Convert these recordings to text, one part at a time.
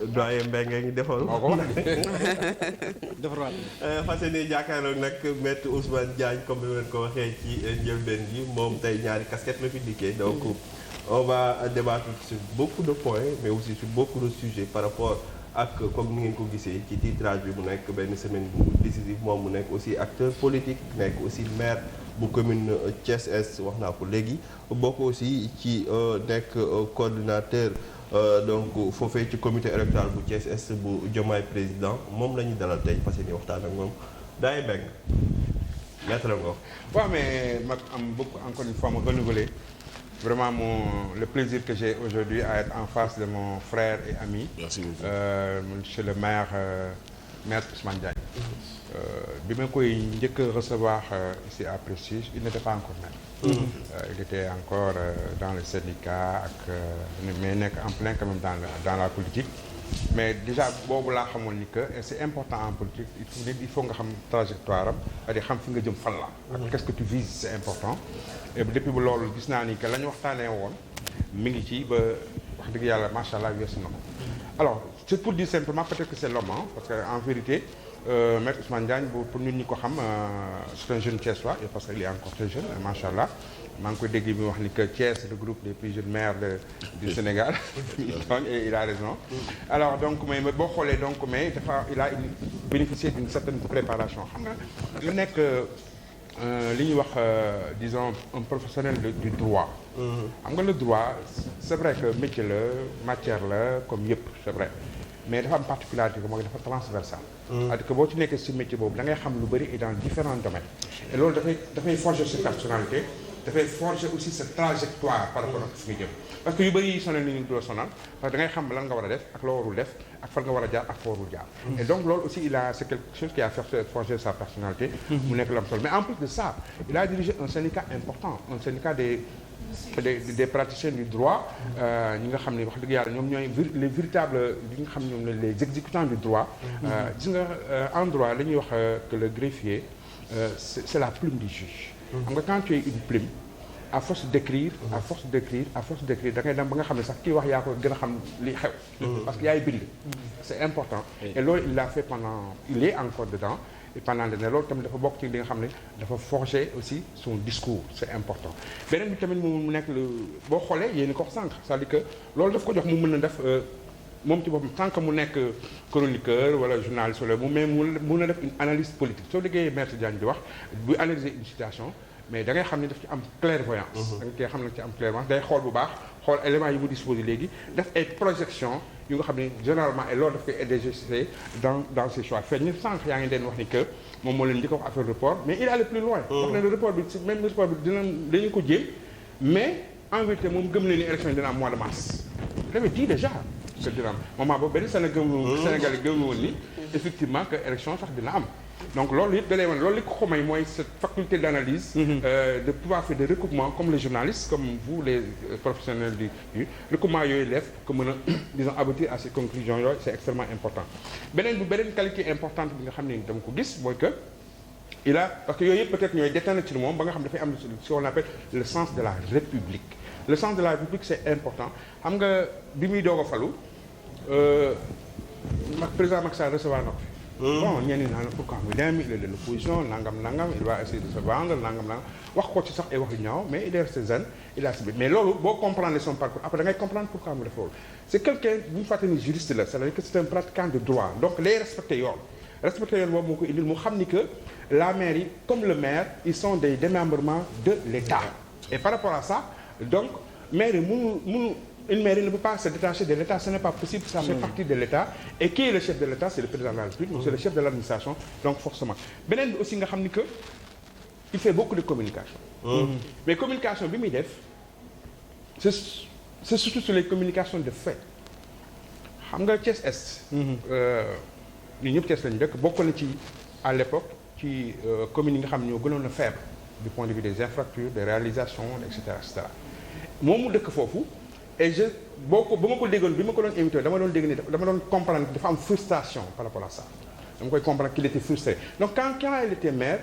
doyen Mbengue ngi defal. moo ko wax defarwaat. fas yéene jàkkaarloog nag maître Ousmane Diagne comme ni leen ko waxee ci njëlbeen gi moom tey ñaari casquette la fi dikkee donc on va débattre sur beaucoup de points mais aussi sur beaucoup de sujets par rapport ak comme ni ngeen ko gisee ci titrage bi mu nekk benn semaine bu décisive moom mu nekk aussi acteur politique nekk aussi maire bu commune Thiès Est wax naa ko léegi bokk aussi ci nekk coordinateur donc foofee ci comité électoral bu Thiès Est bu Diomaye président moom la ñu dalal tey parce que ni waxtaan ak moom daay beng maître la nga waaw mais mag am beaucoup encore une fois ma renouveler vraiment le plaisir que j'ai aujourd'hui à être en face de mon frère et ami. Merci beaucoup. Monsieur le maire maître Ousmane Diagne. Bi ma koy njëkk a recevoir ici à Prestige il n'était pas encore maire. Il était encore dans le syndicat ak mais nekk en plein quand même dans la politique. Mais déjà boobu laa xamoon ni que et c'est important en politique il faut nga xam trajectoire am c'est-à-dire xam fi nga jëm fan la. ak qu'est-ce que tu vises c'est important. Et depuis bu loolu gis naa ni que la ñu waxtaanee woon mi ngi ci ba wax dëgg yàlla macha allah weesu na ko. Alors c'est pour dire simplement peut-être que c'est l'homme parce que en vérité maître Ousmane Diagne pour ñun ñi ko xam c'est un jeune Thiessois et parce qu'il est encore très jeune macha allah. maa ngi koy dégg bi wax ni que Thiès regroupe les plus jeunes maires du Sénégal donc et il a raison alors donc mais boo xoolee donc mais dafa il a bénéficié d'une certaine préparation xam nga lu nekk li ñuy wax disons un professionnel du droit xam nga le droit c'est vrai que métier la matière la comme yëpp c'est vrai mais dafa am particularité mooy dafa transversal c'est-à-dire que boo ci nekkee ci métier boobu da ngay xam lu bari et dans différents domaines et loolu dafay forger sa personnalité dafay forger aussi sa trajectoire par rapport ak fi nga jëm parce que yu bëri yi sonal ni ñu doo sonal parce que da ngay xam lan nga war a def ak loo warul def ak fan nga war a jaar ak foo warul jaar et donc loolu aussi c'est quelque chose qui a fait forger sa personnalité mu nekk lu am solo mais en plus de ça il a dirigé un syndicat important un syndicat des praticiens du droit ñi nga xam ne wax dëgg yàlla ñoom ñooy les véritables ñi nga xam ne ñoom les exécutants du droit gis nga en droit la ñuy wax que le greffier c'est la plume du juge xam nga quand tu es une plume à force d'écrire da ngay dem ba nga xam ne sax kii wax yaa ko gën a xam li xew parce que yaay bind c'est important et loolu il l'a fait il est encore dedans et pendant des années loolu tamit dafa bokk ci li nga xam ne dafa forger aussi son discours c'est important beneen bi tamit mu nekk boo xoolee yéen ko wax sànq c'est-à-dire que loolu daf ko jox mu mën a def moom ci boppam tant que mu nekk chroniqueur wala journaliste wala mais mun a def une analyse politique soo déggee maître Diagne di wax buy analyser une situation mais da ngay xam ne daf ci am clairvoyance da nga koy xam ne ci am clairvoyance day xool bu baax xool éléments yi mu disposé léegi def ay projection yu nga xam ne généralement et loolu daf koy aider dans ses choix feeñ ñu sànq yaa ngi leen wax ni que moom moo leen njëkk a wax affaire report mais il allait plus loin wax ne le report bi même le report bi dañu ko jéem mais en vérité moom gëm na ni élection yi dina am mois de mars il avait dit déjà que dina am moment boobu benn Sénégal yi gëm woon ni effectivement que élection sax dina am donc loolu yëpp da lay wan loolu li ko may mooy cette faculté d'analyse de pouvoir faire des recoupements comme les journalistes comme vous les professionnels du recoupement yooyu def que mën a disons aboutir à ces conclusions yooyu c'est extrêmement important beneen qualité importante bi nga xam ne dama ko gis mooy que il a parce que yooyu yëpp peut-être ñooy déteindre ci moom ba nga xam dafay am ce qu'on appelle le sens de la République le sens de la République c'est important xam nga bi muy doog a falu président Macky Sall recevoir na ko fi bon ñenn ñi naan pourquoi muy dem il est de l'opposition nangam il va essayer de se vendre nangam wax ko ci sax ay wax yu ñaaw mais il est resté zen il a subi mais loolu boo comprendre son parcours après da ngay comprendre pourquoi mu def loolu c'est quelqu'un bu ñu fàtte ni juriste la c'est-à-dire que c'est un pratiquant de droit donc lay respecté yoon boobu moo ko indil mu xam ni que la mairie comme le maire ils sont des démembrements de l'État et par rapport à ça donc mairie une mairie ne peut pas se détacher de l'État, ce n'est pas possible, ça fait partie de l'État. Et qui est le chef de l'État? C'est le président de la République, c'est le chef de l'administration, donc forcément. Beneen bi aussi nga xam ni que il fait beaucoup de communication. Mais communication bi muy def c'est surtout sur les communications de fait. xam nga Thiès Est. ñun ñëpp Thiès lañu dëkk bokk na ci à l'époque ci communes yi nga xam ñoo gënoon a faible du point de vue des infrastructures, des réalisations, et cetera. moom mu dëkk foofu. et ba ma ko déggoon bi ma ko doon invité dama doon dégg ni dama doon comprendre dafa am frustration par rapport à ça dama koy comprendre qu'il était frustré donc quand il était maire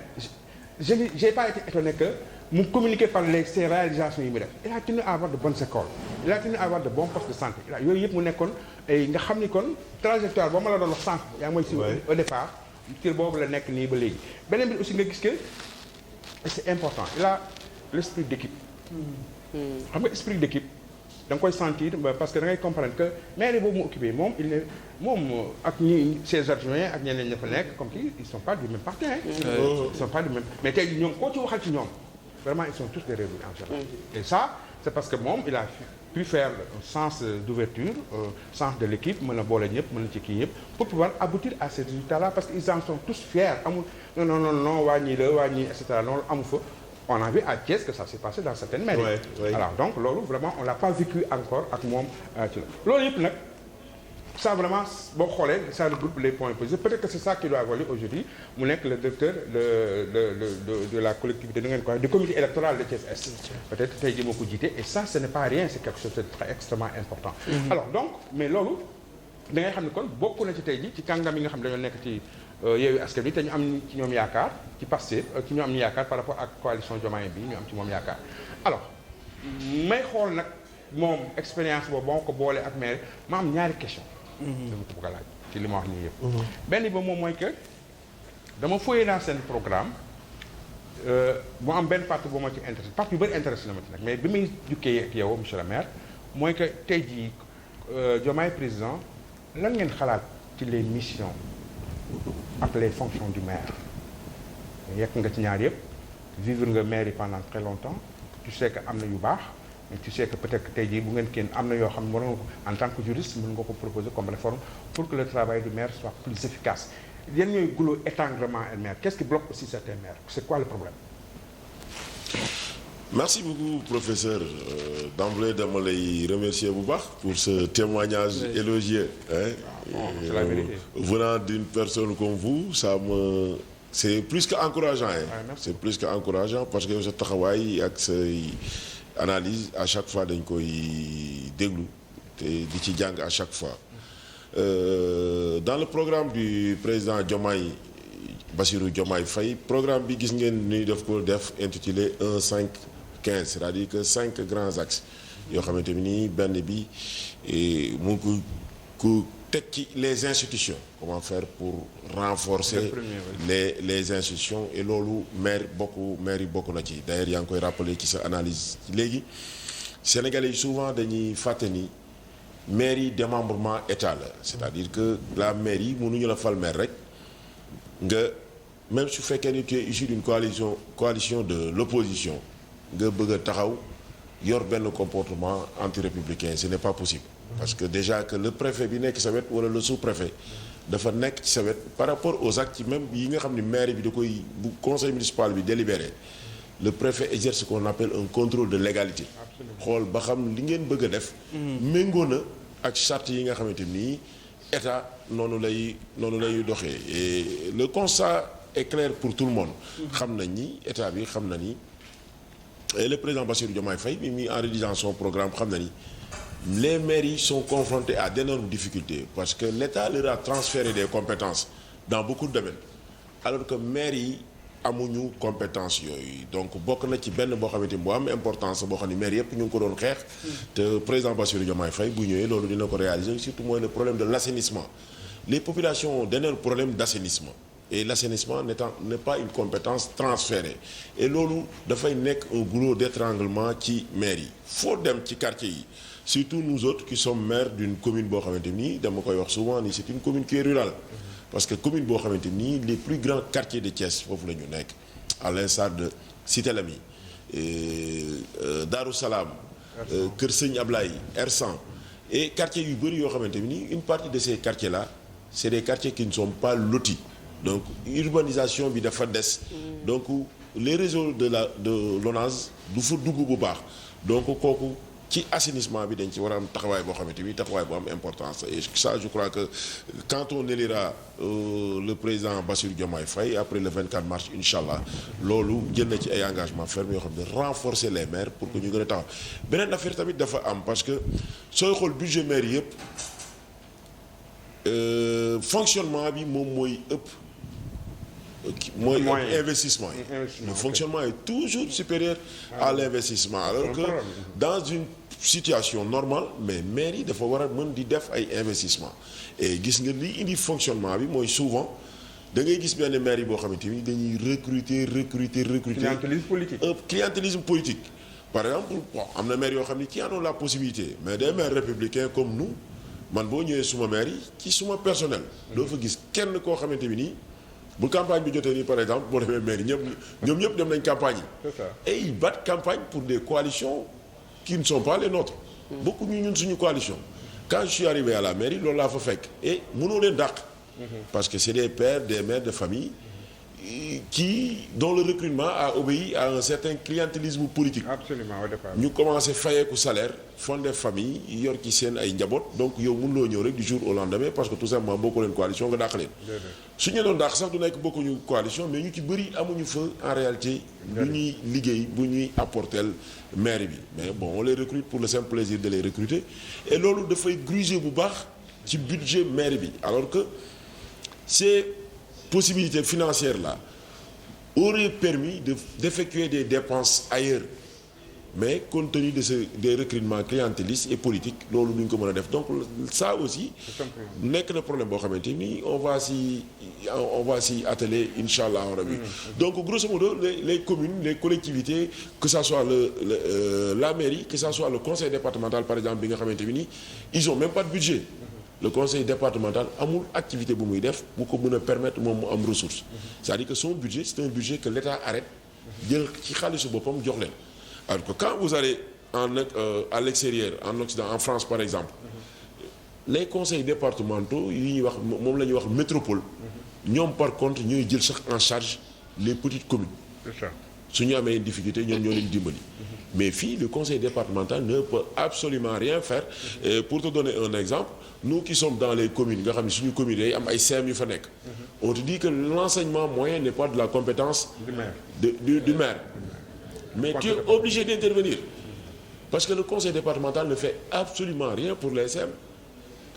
j'ai pas été étonné que mu communiquer par ses réalisations yi mu def il a tenu à avoir de bonnes écoles il a tenu à avoir de bons postes de santé yooyu yëpp mu nekkoon ay nga xam ni kon trajectoire boo ma la doon wax sànq yaa ngi mooy si au départ tir boobu la nekk nii ba léegi beneen bi aussi nga gis que c'est important il a l'esprit d'équipe xam nga esprit d'équipe da nga koy sentir parce que da ngay comprendre que maire boobu mu occupé moom il est moom ak ñi ses adjoints ak ñeneen ña fa nekk comme kii ils sont pas du même parti hein ils sont pas du même mais tey ñoom koo ci waxal ci ñoom vraiment ils sont tous des réunis en général et ça c'est parce que moom il a pu faire un sens d'ouverture sens de l'équipe mën a boole ñëpp mën a ci kii ñëpp pour pouvoir aboutir à ces résultats-là parce que ils en sont tous fiers amul non wàññi la wàññi et cetera loolu amu fa on a vu à Thiès que ça s'est passé dans certaines mairies alors donc loolu vraiment on l'a pas vécu encore ak moom ci la loolu yëpp nag ça vraiment boo xoolee ça regroupe les points positifs peut-être que c'est ça qui doit avoir aujourd'hui mu nekk le directeur de la collectivité da ngeen ko du comité électoral de Thiès Est peut-être tey jii moo ko jiite et ça ce n'est pas rien c'est quelque chose de très extrêmement important alors donc mais loolu da ngay xam ne kon bokk na ci tey jii ci kàngam yi nga xam ne dañoo nekk ci Yewwi Askan Wi te ñu am ci ñoom yaakaar ci Pastef ci ñu am ñu yaakaar par rapport ak coalition Diomaye bi ñu am ci moom yaakaar alors may xool nag moom expérience boobu boo ko boolee ak maire ma am ñaari question dama ko bëgg a laaj ci li ma wax nii yëpp benn ba moom mooy que dama fouillé dans seen programme mu am benn partie bu ma ci intéressé partie yu bëri intéressé na ma ci nag mais bi muy jukkee ak yow monsieur le maire mooy que tey jii Diomaye président lan ngeen xalaat ci les missions ak les fonctions du maire yekk nga ci ñaar yëpp vivre nga maire yi pendant très longtemps tu sais que am na yu baax mais tu sais que peut-être que tey jii bu ngeen kenn am na yoo xam ne waroon en tant que juriste mën nga ko proposer comme réforme pour que le travail du maire soit plus efficace yan ñooy goulot étranglement et maire qu'est-ce qui bloque aussi certains maires c'est quoi le problème. Merci beaucoup professeur d'emblée dama lay remercier bu baax pour ce témoignage élogieux c'est la vérité. Venant d'une personne comme vous c'est plus que encourageant c'est plus que encourageant parce que sa taxawaay ak say analyse à chaque fois dañ koy déglu te di ci jàng à chaque fois dans le programme du président Diomaye Bassirou Diomaye Faye programme bi gis ngeen ni daf ko def intitulé 1-5-15 c'est-à-dire que 5 grands axes yoo xamante ni benn bi mu ngi ko teg ci les institutions comment faire pour renforcer les institutions et loolu maire yi bokk na ci d'ailleurs yaa ngi koy rappeler ci sa analyse léegi Sénégalais yi souvent dañuy fàtte ni maire yi démembrement état la c'est-à-dire que la maire yi mënuñu la fal maire rek nga même su fekkee ni tu es issu d'une coalition de l'opposition nga bëgg a taxaw yor benn comportement anti-républicain ce n'est pas possible parce que déjà que le préfet bi nekk sa wet wala le sous-préfet dafa nekk ci sa wet par rapport aux actes même yi nga xam ne maire bi da koy bu conseil municipal bi délibéré le préfet exerce ce qu'on appelle un contrôle de légalité xool ba xam li ngeen bëgg a def méngoo na ak charte yi nga xamante nii état noonu lay doxee et le constat est clair pour tout le monde xam nañ ni état bi xam na ni et le président Bassirou Diomaye Faye mi en rédigeant son programme xam na ni les maires yi sont confrontés à d'énormes difficultés parce que l'État leur a transféré des compétences dans beaucoup de domaines alors que maires yi amuñu compétence yooyu donc bokk na ci benn boo xamante ni bu am importance boo xam ne maire yëpp ñu ngi ko doon xeex te président Bassirou Diomaye Faye bu ñëwee loolu dina ko réaliser surtout mooy le problème de l'assainissement les populations ont d'énormes problèmes d'assainissement et l'assainissement n'est pas une compétence transférée et loolu dafay nekk un goulot d'étranglement ci maire yi foo dem ci quartier yi surtout nous autres qui sommes maires d'une commune boo xamante nii dama koy wax souvent ni c'est une commune qui est rurale parce que commune boo xamante nii les plus grands quartiers de Thiès foofu la ñu nekk à l'instar de Cité Lamy Darou Salam Kër Sëñ Ablaye Hersent et quartiers yu bëri yoo xamante nii une partie de ces quartiers là c'est des quartiers qui ne sont pas lotis donc urbanisation bi dafa des donc les réseaux de l'ONAS du fa dugg bu baax donc kooku ci assainissement bi dañ ci war a am taxawaay boo xamante ni taxawaay bu am importance et ça je crois que quand on élira le président Bassirou Diomaye Faye après le 24 mars inchallah loolu jël na ci ay engagements fermes yoo xam ne renforcer les maires pour que ñu gën a taxaw beneen affaire tamit dafa am parce que sooy xool budget maire yëpp fonctionnement bi moom mooy ëpp mooy Moyen. investissement yi. Investissement, Le ok. fonctionnement est toujours supérieur à l'investissement alors que problème. dans une situation normale mais maire yi dafa war a mën di def ay investissement et gis nga li indi fonctionnement bi mooy souvent da ngay gis benn maire yi boo xamante ni dañuy recruter. Clientélisme politique. Un clientélisme politique par exemple bon am na maire yoo xam ne qui en ont la possibilité mais des maires républicains comme nous man boo ñëwee suma maire yi ci suma personnel doo fa gis kenn koo xamante bi nii bu campagne bi jotee nii par exemple boo demee maire yi ñoom ñëpp dem nañ campagne yi C'est ça. et ils battent campagne pour des coalitions qui ne sont pas les nôtres bokkuñu ñun suñu coalition quand je suis arrivé à la mairie loolu laa fa fekk et mënoo leen dàq parce que c'est des pères des mères de famille dont le recrutement a obéi à un certain clientélisme politique. Absolument au départ. ñu commencé fayeeku salaire fonder famille yor ci seen ay njaboot donc yow mënuloo ñëw rek du jour au lendemain parce que tout simplement bokku leen coalition nga dàq leen. su ñu doon dàq sax du nekk bokkuñu coalition mais ñu ci bëri amuñu fa en réalité. lu ñuy liggéey bu ñuy apporter maire bi mais bon on les recrute pour le simple plaisir de les recruter et loolu dafay gruger bu baax ci budget maire bi alors que ces possibilités financières là auraient permis d'effectuer des dépenses ailleurs mais compte tenu de des recrutements clientélistes et politiques loolu duñ ko mën a def donc ça aussi nekk na problème boo xamante ni on va s'y atteler inch'Allah rabbi donc grosso modo les communes les collectivités que ça soit la mairie que ça soit le conseil départemental par exemple bi nga xamante ni ils ont même pas de budget. Le conseil départemental amul activité bu muy def bu ko mën a permettre moom mu am ressource c'est-à-dire que son budget c'est un budget que l'État arrête jël ci xaalisu boppam jox leen alors que quand vous allez à l'extérieur en Occident en France par exemple les conseils départementaux yi ñuy wax moom la ñuy wax métropole ñoom par contre ñooy jël sax en charge les petites communes C'est ça. su ñu amee une difficulté ñoom ñoo leen dimbali mais fii le conseil départemental ne peut absolument rien faire et pour te donner un exemple nous qui sommes dans les communes nga xam ne suñu commune yi am ay CEM yu fa nekk on te dit que l'enseignement moyen n'est pas de la compétence Du maire. du maire mais tu es obligé d'intervenir parce que le conseil départemental ne fait absolument rien pour les CEM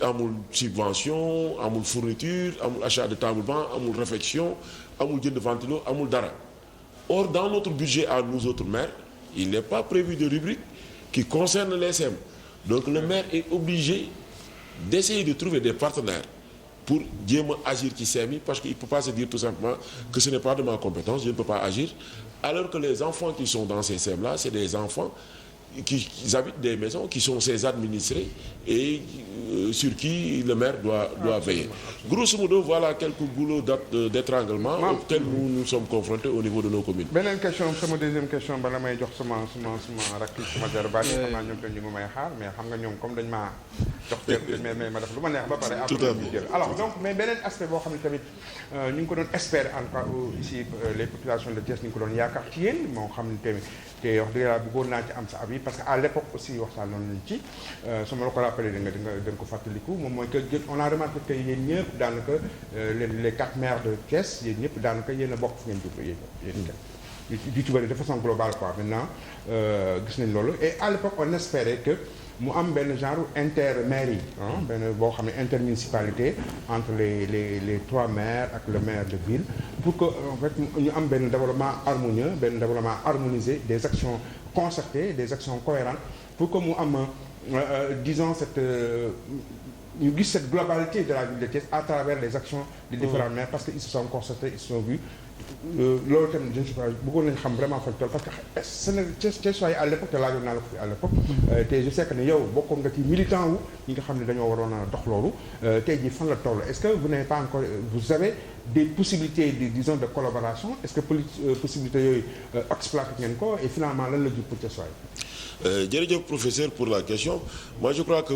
amul subvention amul fourniture amul achat de table-banc amul réfection amul jënd ventilo amul dara. Or, dans notre budget à nous autres maires, il n'est pas prévu de rubrique qui concerne les CEM. Donc le maire est obligé d'essayer de trouver des partenaires pour jéem a agir ci CEM yi parce qu'il ne peut pas se dire tout simplement que ce n'est pas de ma compétence, je ne peux pas agir. Alors que les enfants qui sont dans ces CEM-là, c'est des enfants qui habitent des maisons, qui sont ses administrés et sur qui le maire doit veiller. Grosso modo, voilà quelques goulots d'étranglement auxquels nous sommes confrontés au niveau de nos communes. beneen question sama deuxième question bala may jox sama rakk sama jarbaat yi xam naa ñoom tam ñu ngi may xaar mais xam nga ñoom comme dañ maa jox mais ma def lu ma neex ba pare après ñu jël alors donc mais beneen aspect boo xam ne tamit ñu ngi ko doon espérer en tout cas ici les populations de Thiès ñu ngi ko doon yaakaar ci yéen moo xam ne tamit te wax dëgg yàlla bëggoon naa ci am sa avis parce que à l'époque aussi waxtaan nañu ci su ma la ko rappelé da nga ko fàttaliku moom mooy que on a remarqué que yéen ñëpp daanaka les 4 maires de Thiès yéen ñëpp daanaka yéen a bokk fu ngeen jublu yéen du ci bëri de façon globale quoi maintenant gis nañ loolu et à l'époque on espérait que mu am benn genre intermairie benn boo xam ne intermunicipalité entre les 3 maires ak le maire de ville pour que en fait ñu am benn développement harmonieux benn développement harmonisé des actions concertées des actions cohérentes pour que mu am disons ñu gis cette globalité de la ville de Thiès à travers les actions des différents maires parce que ils se sont concertés ils se sont vus loolu tamit je ne sais pas bëggoon nañu xam vraiment fan toll parce que Thiès à l'époque te laajoon naa la ko fi à l'époque te je sais que ne yow bokkoon nga ci militant wu ñi nga xam ne dañoo waroon a dox loolu tey jii fan la toll est-ce que vous n'avez pas encore vous avez des possibilités disons de collaboration est-ce que possibilités yooyu exploité ngeen ko et finalement lan la jur pour Thiès waay. Jërëjëf professeur pour la question moi je crois que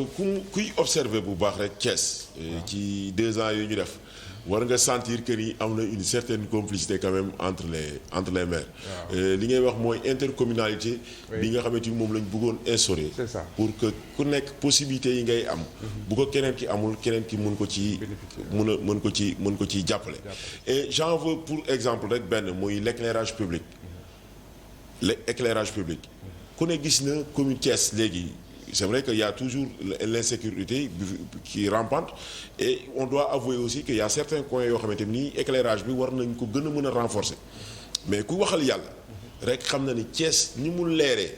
kuy observer bu baax rek Thiès ci 2 ans yooyu ñu def war nga sentir que ni am na une certaine complicité quand même entre les maires. li ngay wax mooy intercommunalité. bi nga xamante ni moom lañ bëggoon instaurer. C'est ça. pour que ku nekk possibilité yi ngay am. bu ko keneen ki amul keneen ki mën ko ci. mën ko ci jàppale. et j'en veux pour exemple rek benn mooy l'éclairage public. l'éclairage public. ku ne gis na commune Thiès léegi c'est vrai qu'il y a toujours l'insécurité qui rampante et on doit avouer aussi qu'il y a certains coins yoo xamante ni éclairage bi war nañ ko gën a mën a renforcer mais ku waxal yàlla rek xam na ni Thiès ni mu leeree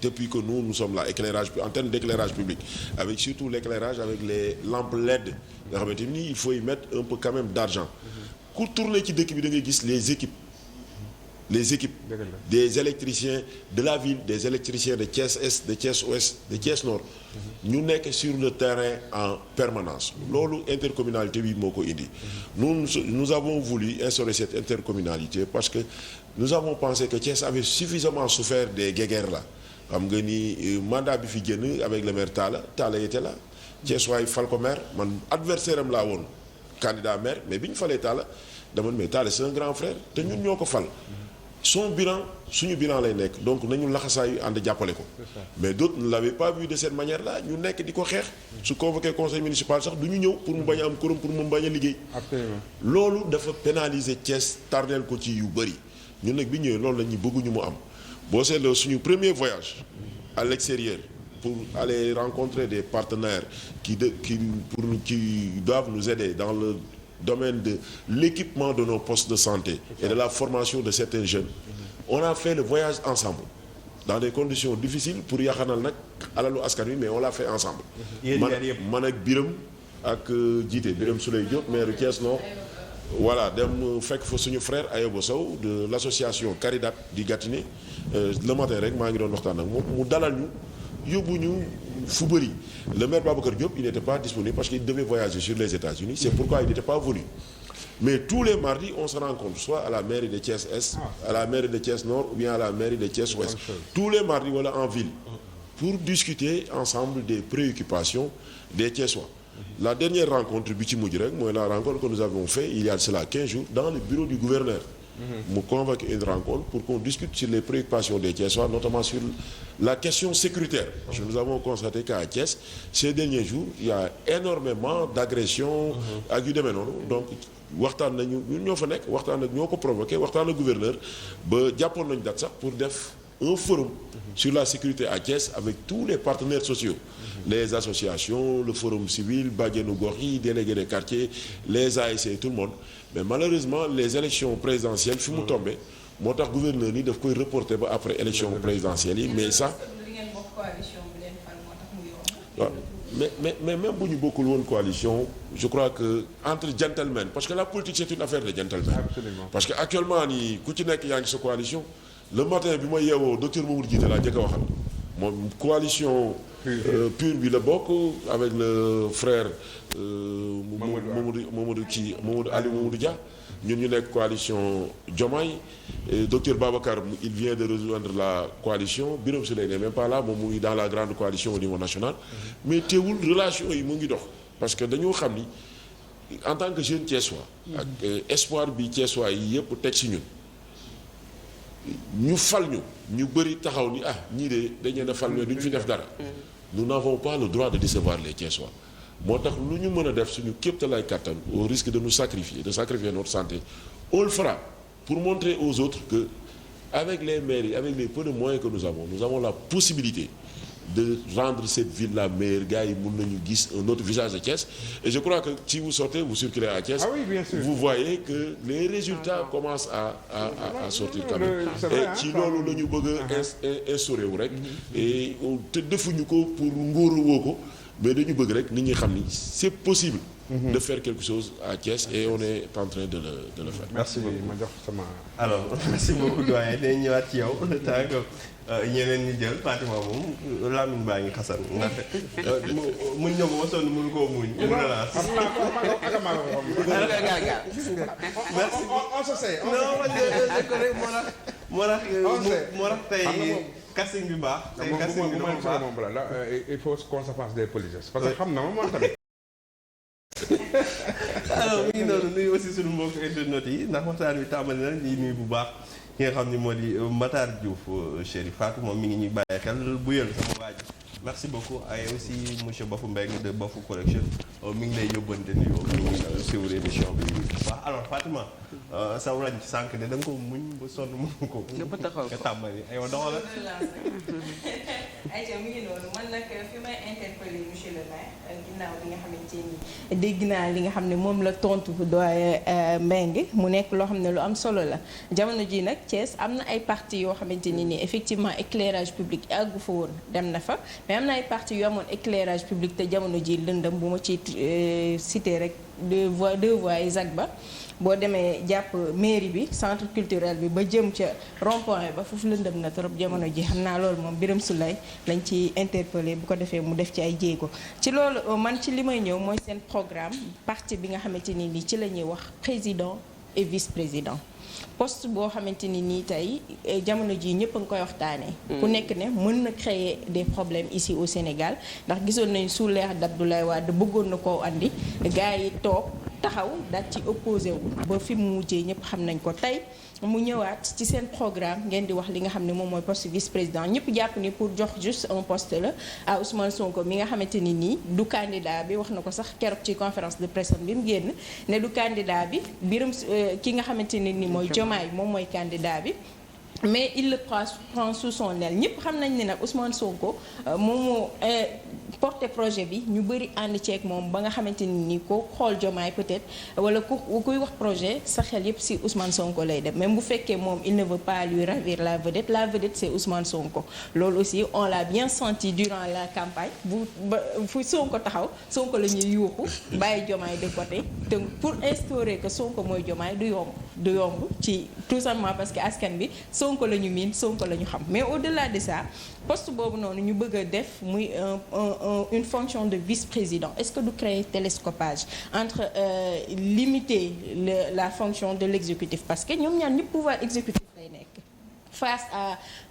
depuis que nous sommes là éclairage en termes d'éclairage public avec surtout l'éclairage avec les lampes LED nga xamante ni il faut y mettre un peu quand même d'argent ku tourner ci dëkk bi da ngay gis les équipes des électriciens de la ville des électriciens de Thiès Est de Thiès Ouest de Thiès Nord ñu nekk sur le terrain en permanence loolu intercommunalité bi moo ko indi nous avons voulu instaurer cette intercommunalité parce que nous avons pensé que Thiès avait suffisamment souffert des guéguerres là xam nga ni mandat bi fi génn avec le maire Talla était là Thiès waay fal ko maire man adversaire am laa woon candidat maire mais bi ñu falee Talla dama mais Talla c'est un grand frère te ñun ñoo ko fal son bilan suñu bilan lay nekk donc nañu laxasaayu ànd jàppale ko mais d'autres ne l'avaient pas vu de cette manière là ñu nekk di ko xeex su convoqué conseil municipal sax du ñu ñëw pour mu bañ a am quorum pour mu bañ a liggéey loolu dafa pénaliser Thiès tardeel ko ci yu bëri ñun nag bi ñëwee loolu la ñu bëgguñu mu am boo seetloo suñu premier voyage à l'extérieur pour aller rencontrer des partenaires qui doivent nous aider dans le domaine de l'équipement de nos postes de santé et de la formation de certains jeunes on a fait le voyage ensemble dans des conditions difficiles pour yaxanal nag alalu askan wi mais on l'a fait ensemble man ak Biram ak jiite Biram Souley Diop maire Thiès Nord voilà dem fekk fa suñu frère Ayobo Sow de l'association Caridat di Gatiné le matin rek maa ngi doon waxtaan ak moom mu dalal ñu yóbbu ñu fu bëri le maire Babacar Diop il n'était pas disponible parce qu'il devait voyager sur les États-Unis c'est pourquoi il n'était pas venu mais tous les mardis on se rencontre soit à la mairie de Thiès Est à la mairie de Thiès Nord ou bien à la mairie de Thiès Ouest tous les mardis wala en ville pour discuter ensemble des préoccupations des Thiessois la dernière rencontre bi ci mujj rek mooy la rencontre que nous avons fait il y a cela 15 jours dans le bureau du gouverneur mu convoque une rencontre pour qu'on discute sur les préoccupations des Thiessois notamment sur la question sécuritaire parce que nous avons constaté qu'à Thiès ces derniers jours il y a énormément d'agressions ak yu demee noonu donc waxtaan nañu ñun ñoo fa nekk waxtaan ak ñoo ko provoqué waxtaan ak gouverneur ba jàppoon nañu date sax pour def un forum sur la sécurité à Thiès avec tous les partenaires sociaux les associations le forum civil bajenu gox yi délégués des quartiers les ASC tout le monde mais malheureusement les élections présidentielles fi mu tombé moo tax gouverneur yi daf koy reporter ba après élection présidentielles yi mais ça waaw mais même bu ñu bokkul woon coalition je crois que entre gentlemen parce que la politique c'est une affaire de gentlemen parce que actuellement nii ku ci nekk yaa ngi sa coalition le matin bi ma yeewoo docteur Mamadou Djité laa njëkk a waxal moom coalition pure bi la bokk avec le frère Mamadou Ali Mamadou Dia ñun ñu nekk coalition Diomaye docteur Babacar il vient de rejoindre la coalition Birame Souleye n'est même pas là moom mu ngi dans la grande coalition au niveau national mais teewul relation yi mu ngi dox parce que dañoo xam ni en tant que jeune Thiessois ak espoir bi Thiessois yi yëpp teg si ñun ñu fal ñu bëri taxaw ni ñii de dañ leen a fal mais duñ fi def dara nous n'avons pas le droit de décevoir les Thiessois moo tax lu ñu mën a def suñu kéemtalaay kàttan au risque de nous sacrifier notre santé on le fera pour montrer aux autres que avec les mairies avec les peu de moyens que nous avons la possibilité de rendre cette ville la meilleure gars yi mën nañu gis un autre visage de Thiès et je crois que si vous sortez vous circulez à Thiès vous voyez que les résultats commencent à sortir quand même et ci loolu la ñu bëgg a instauré wu rek et te defuñu ko pour nguuru woo ko mais dañu bëgg rek nit ñi xam ni c'est possible de faire quelque chose à Thiès et on est en train de le faire. Merci ma jox sama. alors merci beaucoup doyen dañu ñëwaat ci yow tant que ñeneen ñi jël Fatima moom Lamine baa ngi xasan ndax muñ na ko ba sonn mënu koo muñ. mu relance xam naa merci on se sait moo tax tey casting bi baax. tey casting bi dafa baax il faut qu'on se fasse des politesses parce que xam na moom tamit. alors mi ngi noonu nuyu aussi suñu mbokk internet yi ndax waxtaan wi tàmbali na ñuy nuyu bu baax ki nga xam ni moo di Matar Diouf Chérif Fatou moom mi ngi ñuy bàyyi xel bu yël sama waa ji merci beaucoup ay aussi monsieur Bafou Mbengue de Bafou Correction mi ngi lay yóbbante nuyoo mi ngi suivre émission bi bu baax. alors Fatima sa wàññi ci sànq de da nga ko muñ ba sonn mënu ko. nga taxaw nga tàmbali aywa doxal la. ayca mu ngi noonu man nag fi may interpeller monsieur le maire ginnaaw bi nga xamante ni dégg naa li nga xam ne moom la tontu doyen Mbengue mu nekk loo xam ne lu am solo la jamono ji nag Thiès am na ay parties yoo xamante ni nii effectivement éclairage public àggu fa woon dem na fa mais am na ay parties yu amoon éclairage public te jamono ji lëndëm bu ma ci cité rek deux voies Isaac Ba boo demee jàpp mairie bi centre culturel bi ba jëm ca rond-point ba foofu lëndëm na trop jamono ji xam naa loolu moom Birame Souleye lañ ci interpellé bu ko defee mu def ci ay jéego ci loolu man ci li may ñëw mooy seen programme parti bi nga xamante ni nii ci la ñuy wax président et vice-président poste boo xamante ni nii tey jamono ji ñëpp a ngi koy waxtaanee. ku nekk ne mën na créer des problèmes ici au Sénégal ndax gisoon nañu sous l'ère d'Abdoulaye Wade bëggoon na koo andi gars yi toog taxaw daal ci opposé wu ba fi mu mujjee ñëpp xam nañ ko tey mu ñëwaat ci seen programme ngeen di wax li nga xam ne moom mooy poste vice-président ñëpp jàpp ni pour jox juste un poste la à Ousmane Sonko mi nga xamante ni nii du candidat bi wax na ko sax keroog ci conférence de presse bi mu génn ne du candidat bi ki nga xamante ni nii mooy Diomaye moom mooy candidat bi mais il le prend sous son aile ñëpp xam nañ ne nag Ousmane Sonko moom moo porté projet bi ñu bëri ànd ceeg moom ba nga xamante ni nii ko xool Diomaye peut-être wala kuy wax projet sa xel yëpp si Ousmane Sonko lay dem même bu fekkee moom il ne veut pas lui ravir la vedette c'est Ousmane Sonko loolu aussi on l'a bien senti durant la campagne fu Sonko taxaw Sonko la ñuy yuuxu bàyyi Diomaye de côté te pour instaurer que Sonko mooy Diomaye du yomb ci tout simplement parce que askan bi Sonko la ñu miin Sonko la ñu xam mais au-delà de ça poste boobu noonu ñu bëgg a def muy une fonction de vice-président est-ce que du créer télescopage entre limiter la fonction de l'exécutif parce que ñoom ñaar ñëpp pouvoir exécutif lay nekk face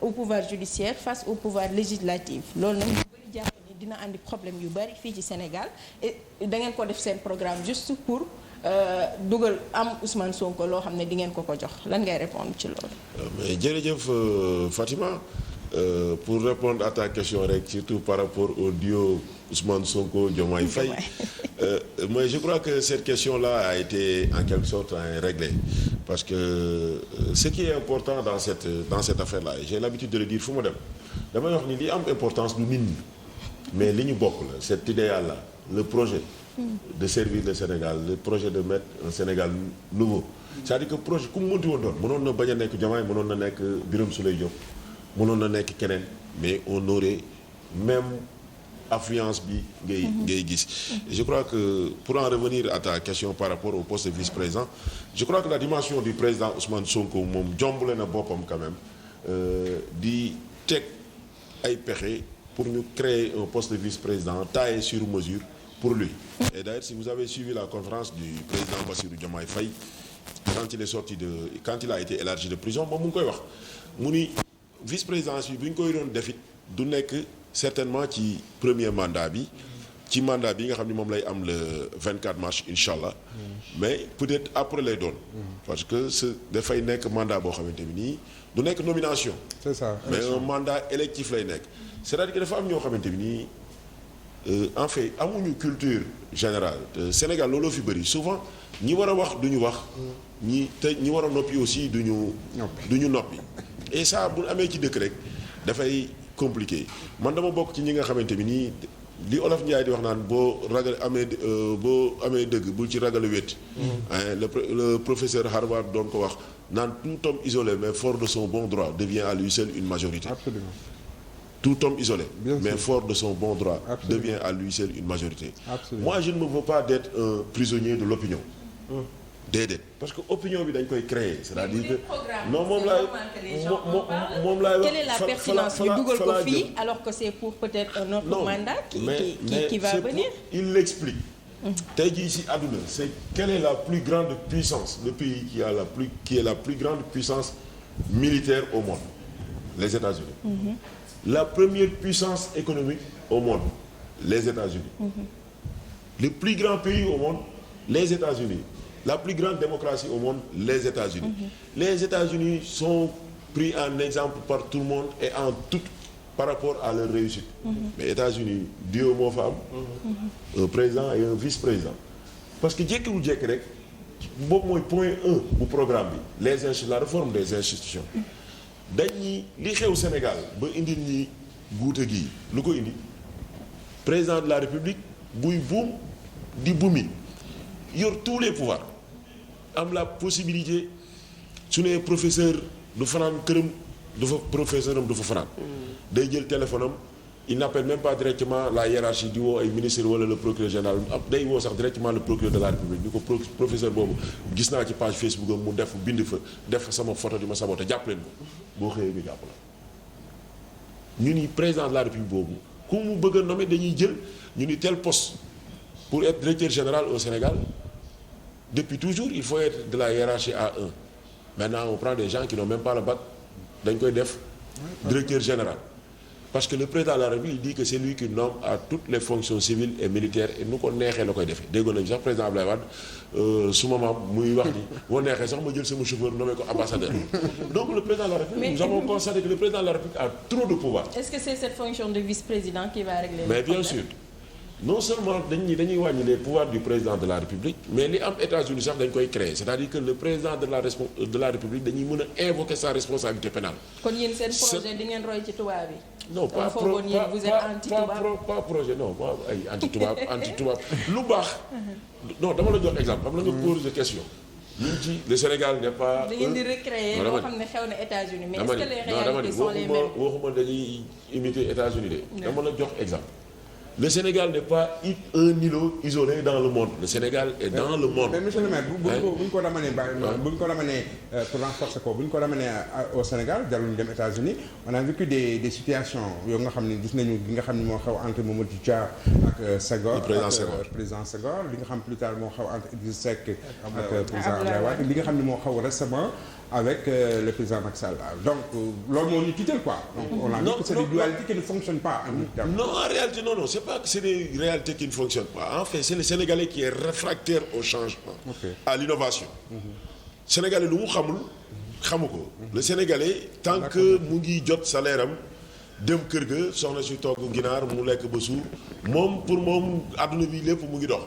au pouvoir judiciaire face au pouvoir législatif loolu nag ñu bëri jàpp ni dina andi problème yu bëri fii ci Sénégal et da ngeen ko def seen programme juste pour dugal am Ousmane Sonko loo xam ne di ngeen ko jox lan ngay répondre ci loolu. mais jërëjëf Fatima pour répondre à ta question rek surtout par rapport au duo Ousmane Sonko Diomaye Faye moi je crois que cette question-là a été en quelque sorte réglée parce que ce qui est important dans cette affaire-là j'ai l'habitude de le dire fu ma dem damay wax ni li am importance du nit ñi mais li ñu bokk la cet idéal-là le projet de servir le Sénégal le projet de mettre un Sénégal nouveau c'est-à-dire que projet ku mu mënti woon doon mënoon na bañ a nekk Diomaye mënoon na nekk Birame Souleye Diop mënoon na nekk keneen mais on aurait même affluence bi ngay gis je crois que pour en revenir à ta question par rapport au poste de vice-président je crois que la dimension du président Ousmane Sonko moom jombule na boppam quand même di teg ay pexe pour ñu créer un poste de vice-président taillé sur mesure pour lui. Et d'ailleurs, si vous avez suivi la conférence du président Bassirou Diomaye Faye quand il a été élargi de prison moom mu ngi koy wax mu ni vice-présidence bi bu ñu koy doon defit du nekk certainement ci premier mandat bi ci mandat bi nga xam ni moom lay am le 24 mars incha allah mais peut-être après lay doon parce que dafay nekk mandat boo xamante ni nii du nekk nomination. c'est ça mais un mandat électif lay nekk c'est-à-dire que dafa am ñoo xamante ni nii en fait amuñu culture générale Sénégal looloo fi bëri souvent ñi war a wax duñu wax ñi war a noppi aussi duñu noppi et ça bu amee ci dëkk rek dafay compliqué man dama bokk ci ñi nga xamante ni nii li Olof Ndiaye di wax naan boo amee dëgg bul ci ragal wét le professeur Harvard doon ko wax naan tout homme isolé mais fort de son bon droit devient à lui seul une majorité. Absolument. Tout homme isolé, Bien mais sûr. fort de son bon droit, Absolument. devient à lui seul une majorité. Absolument. Moi, je ne me veux pas d'être un prisonnier de l'opinion. Déedéet parce que opinion bi dañ koy créer c'est-à-dire que non moom laay quelle est la pertinence ñu dugal ko fii alors que c'est pour peut-être un autre mandat qui va venir. Il l'explique. Tey jii ci àdduna c'est quelle est la plus grande puissance le pays qui est la plus grande puissance militaire au monde? Les États-Unis. La première puissance économique au monde? Les États-Unis. Le plus grand pays au monde? Les États-Unis. La plus grande démocratie au monde? Les États-Unis. Les États-Unis sont pris en exemple par tout le monde et en tout par rapport à leur réussite. Mais États-Unis duo moo fa am. Un président et un vice-président. Parce que jékkiwul jékki rek boobu mooy point 1 bu programme bi la réforme des institutions dañuy li xew Sénégal ba indi ñi guute gi lu ko indi président de la République buy buum di bumi yor tous les pouvoirs am la possibilité su nee professeur du fanaan këram du fa professeur am du fa fanaan day jël téléphone am il n'appelle même pas directement la hiérarchie di woo ay ministre wala le procureur général day woo sax directement le procureur de la République ni ko professeur boobu gis naa ci page Facebook am mu def bind fa def fa sama photo di ma saboté jàpp leen ko boo xëyee ñu jàpp la ñu ni président de la République boobu ku mu bëgg a nommer dañuy jël ñu ni tel poste pour être directeur général au Sénégal depuis toujours il faut être de la hiérarchie A1 maintenant on prend des gens qui n'ont même pas le bac dañ koy def directeur général parce que le président de la République dit que c'est lui qui nomme à toutes les fonctions civiles et militaires et nu ko neexee la koy defee déggoon nañu sax président Abdoulaye Wade suma maam muy wax ni boo neexee sax ma jël sama chauffeur nommé ko ambassadeur donc le président de la République nous avons constaté que le président de la République a trop de pouvoir. Est-ce que c'est cette fonction de vice-président qui va régler mais le problème? bien sûr non seulement dañuy wàññi les pouvoirs du président de la République mais li am États-Unis sax dañ koy créer c'est-à-dire que le président de la République dañuy mën a invoquer sa responsabilité pénale. kon yéen seen projet di ngeen roy ci tubaab yi. non pas pas projet non pas ay anti tubaab lu baax. non dama la jox exemple xam nga pose question. ñun ci le Sénégal n'est pas. da ngeen di recréer loo xam ne xew na États-Unis mais est-ce que les réalités sont les mêmes. waxuma dañuy imiter États-Unis de. dama la jox exemple. Le Sénégal n'est pas un îlot isolé dans le monde. Le Sénégal est dans le monde. Mais monsieur le maire bu ñu ko ramener pour renforcer ko bu ñu ko ramener au Sénégal jarul ñu dem États-Unis on a vécu des situations yoo nga xam ne gis nañu li nga xam ne moo xew entre Mamadou Dia ak Senghor. président Senghor li nga xam plus tard moo xew entre Idriss Seck ak président Abdoulaye Wade li nga xam ne moo xew récemment avec le président Macky Sall donc loolu moo ñu tiital quoi. donc on a vu que c'est des dualités qui ne fonctionnent pas. Non en réalité non c'est pas que c'est des réalités qui ne fonctionnent pas en fait c'est le Sénégalais qui est réfractaire au changement. À l'innovation. Sénégalais lu mu xamu ko. Le Sénégalais tant que mu ngi jot salaire am dem kër ga soxna si togg ginaar mu lekk ba suur moom pour moom adduna bi lépp mu ngi dox.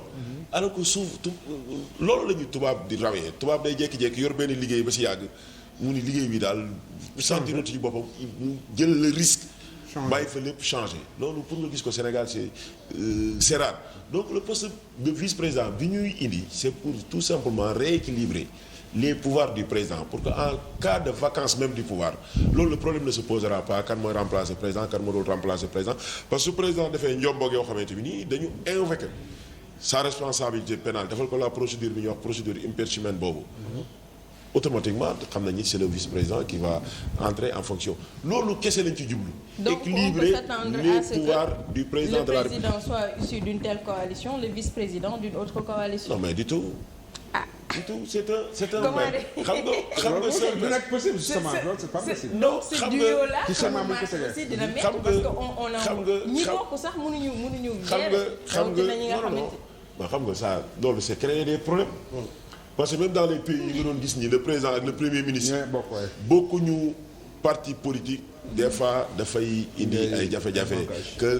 alors que suuf loolu la ñu tubaab di rawee tubaab day jékki-jékki yor benn liggéey ba si yàgg mu ni liggéey bi daal sentir ci boppam mu jël le risque bàyyi fa lépp changé loolu pour nga gis ko Sénégal c'est rare donc le poste de vice-président bi ñuy indi c'est pour tout simplement rééquilibrer les pouvoirs du président pour que en cas de vacance même du pouvoir loolu le problème ne se posera pas kan mooy remplacer président kan moo dul remplacer président parce que su président dafay njomboog yoo xamante bi nii dañu invoqué sa responsabilité pénale defal ko la procédure bi ñuy wax procédure impeachment boobu automatiquement xam nañu c'est le vice-président qui va entrer en fonction loolu kese lañ ci jublu. équilibrer les pouvoirs du président de la République. Le président soit issu d'une telle coalition le vice-président d'une autre coalition. Non mais du tout. Du tout c'est un Comment xam nga du nekk possible justement loolu c'est pas possible. non xam nga ci sama bu ko aussi dina métti parce que on a ñi bokk sax mënuñu xam nga ça loolu c'est créer des problèmes. Parce que même dans les pays yi nga doon gis nii le président ak le premier ministre. bokkuñu parti politique. des fois dafay indi ay jafe-jafe.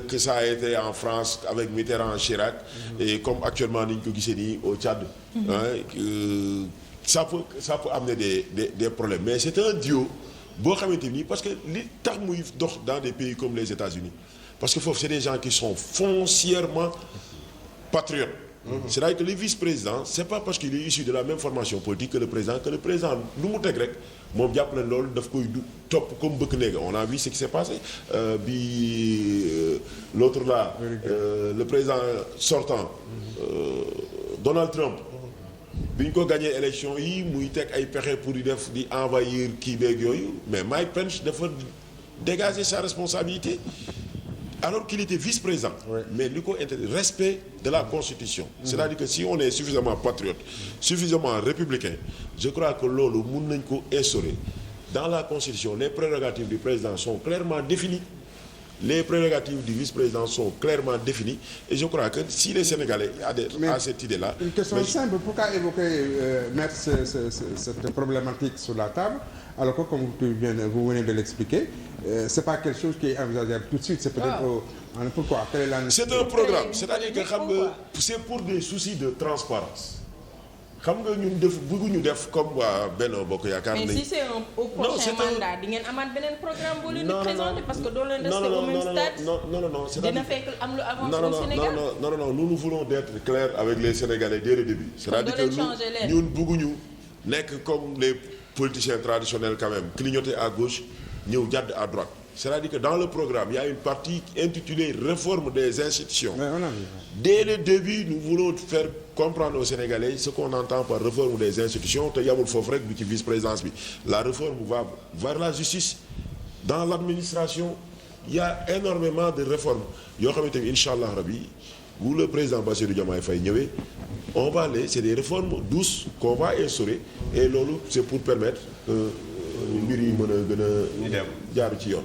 que ça a été en France avec Mitterrand, Chirac. Et comme actuellement ni ñu ko gisee nii au Tchad. ça peut amener des problèmes mais c'est un duo boo xamante ni parce que li tax muy dox dans des pays comme les États-Unis parce que foofu c'est des gens qui sont foncièrement patriotes. C'est-à-dire que le vice-président c'est pas parce qu'il est issu de la même formation politique que le président lu mu teg rek moom jàpp na loolu daf koy topp comme bëkk néega on a vu ce qui s'est passé l'autre là le président sortant Donald Trump bi ñu ko gagné élection yi muy teg ay pexe pour di envahir kii beeg yooyu mais Mike Pence dafa dégager sa responsabilité alors qu'il était vice-président. Oui. Mais li ko intéressé respect de la Constitution. C'est-à-dire que si on est suffisamment patriote suffisamment républicain je crois que loolu mun nañ ko instaurer dans la Constitution les prérogatives du président sont clairement définies les prérogatives du vice-président sont clairement définies et je crois que si les Sénégalais adhèrent à cette idée-là. Une question simple pourquoi évoquer mettre cette problématique sur la table alors que comme vous venez de l'expliquer c'est pas quelque chose qui est envisageable tout de suite c'est peut-être pourquoi quelle est la c'est un programme c'est-à-dire que xam nga c'est pour des soucis de transparence xam nga ñun bëgguñu def comme waa Benno Bokk Yaakaar. mais si c'est au prochain mandat di ngeen amaat beneen programme boo leen di présenter parce que doo leen rester au même stade. non dina fekk am lu avancé au Sénégal. non nous voulons être clairs avec les Sénégalais dès le début. c'est-à-dire que ñun bëgguñu nekk comme les politiciens traditionnels quand même clignoter à gauche ñëw jàdd à droite. C'est-à-dire que dans le programme, il y a une partie intitulée Réforme des institutions. Dès le début, nous voulons faire comprendre aux Sénégalais ce qu'on entend par réforme des institutions. Te yamul foofu rek du ci vice-présidence bi. La réforme va vers la justice. Dans l'administration, il y a énormément de réformes. yoo xamante ni incha allah rabi bu le président Bassirou Diomaye Faye ñëwee on va aller c'est des réformes douces qu'on va instaurer et loolu c'est pour permettre mbir yi mën a gën a jaaru ci yoon.